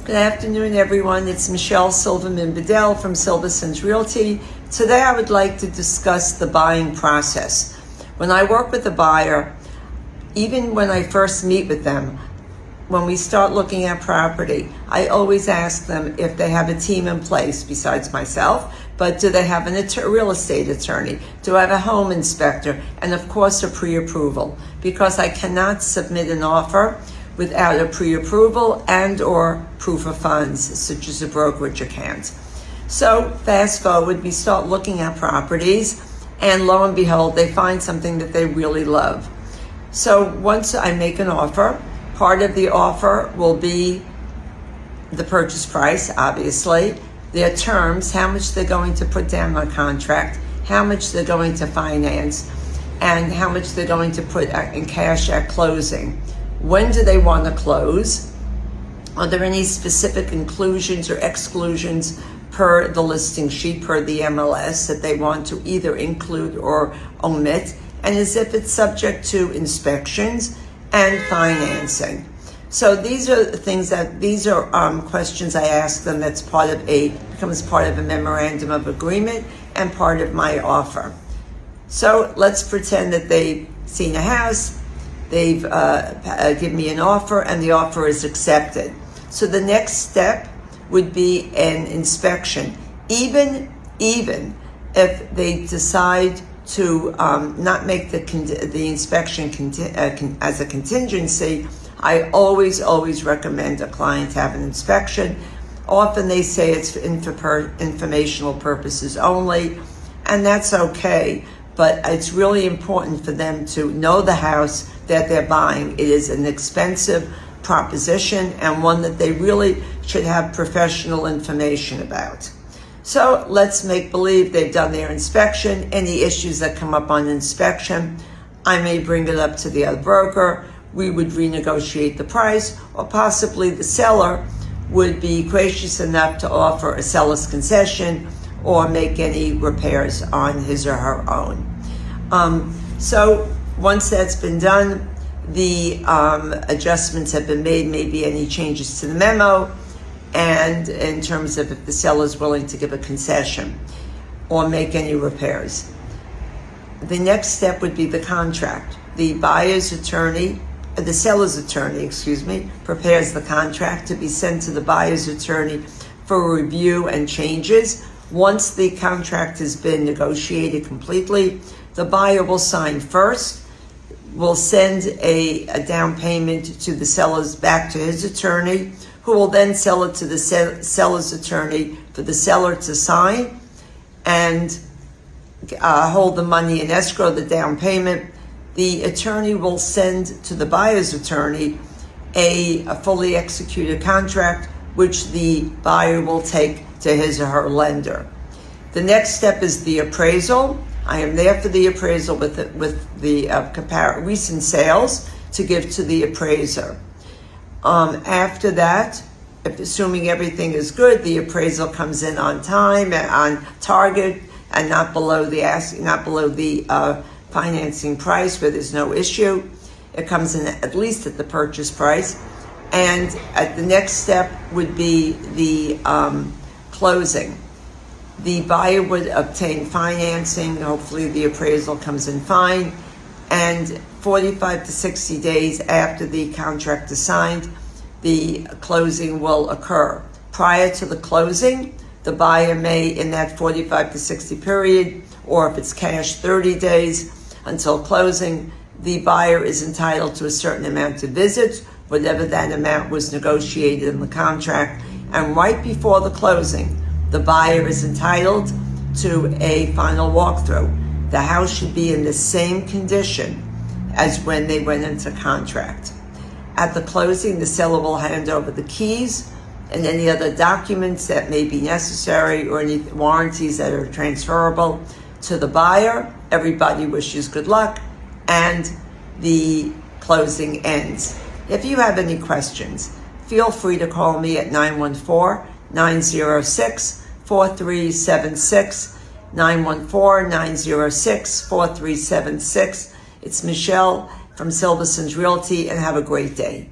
Good afternoon, everyone. It's Michelle Silverman Bedell from Silversons Realty. Today I would like to discuss the buying process. When I work with a buyer, even when I first meet with them, when we start looking at property, I always ask them if they have a team in place besides myself, but do they have a real estate attorney? Do I have a home inspector? And of course, a pre-approval, because I cannot submit an offer without a pre-approval and or proof of funds, such as a brokerage account. So fast forward, we start looking at properties, and lo and behold, they find something that they really love. So once I make an offer, part of the offer will be the purchase price, obviously, their terms, how much they're going to put down on contract, how much they're going to finance, and how much they're going to put in cash at closing. When do they want to close? Are there any specific inclusions or exclusions per the listing sheet, per the MLS, that they want to either include or omit? And as if it's subject to inspections and financing. So these are questions I ask them that's becomes part of a memorandum of agreement and part of my offer. So let's pretend that they've seen a house, they've given me an offer, and the offer is accepted. So the next step would be an inspection. Even if they decide to not make the inspection as a contingency, I always recommend a client have an inspection. Often they say it's for informational purposes only, and that's okay. But it's really important for them to know the house that they're buying. It is an expensive proposition and one that they really should have professional information about. So let's make believe they've done their inspection. Any issues that come up on inspection, I may bring it up to the other broker. We would renegotiate the price, or possibly the seller would be gracious enough to offer a seller's concession or make any repairs on his or her own. So once that's been done, the adjustments have been made, maybe any changes to the memo, and in terms of if the seller is willing to give a concession or make any repairs. The next step would be the contract. The seller's attorney, prepares the contract to be sent to the buyer's attorney for review and changes. Once the contract has been negotiated completely, the buyer will sign first, will send a down payment to the seller's back to his attorney, who will then sell it to the seller's attorney for the seller to sign and hold the money in escrow, the down payment. The attorney will send to the buyer's attorney a fully executed contract, which the buyer will take to his or her lender. The next step is the appraisal. I am there for the appraisal with the recent sales to give to the appraiser. After that, assuming everything is good, the appraisal comes in on time and on target, and not below the financing price where there's no issue. It comes in at least at the purchase price. And at the next step would be the closing. The buyer would obtain financing. Hopefully the appraisal comes in fine. And 45 to 60 days after the contract is signed, the closing will occur. Prior to the closing, the buyer may, in that 45 to 60 period, or if it's cash, 30 days until closing, the buyer is entitled to a certain amount of visits, whatever that amount was negotiated in the contract. And right before the closing, the buyer is entitled to a final walkthrough. The house should be in the same condition as when they went into contract. At the closing, the seller will hand over the keys and any other documents that may be necessary or any warranties that are transferable to the buyer. Everybody wishes good luck, and the closing ends. If you have any questions, feel free to call me at 914-906-4376, 914-906-4376. It's Michelle from Silversons Realty, and have a great day.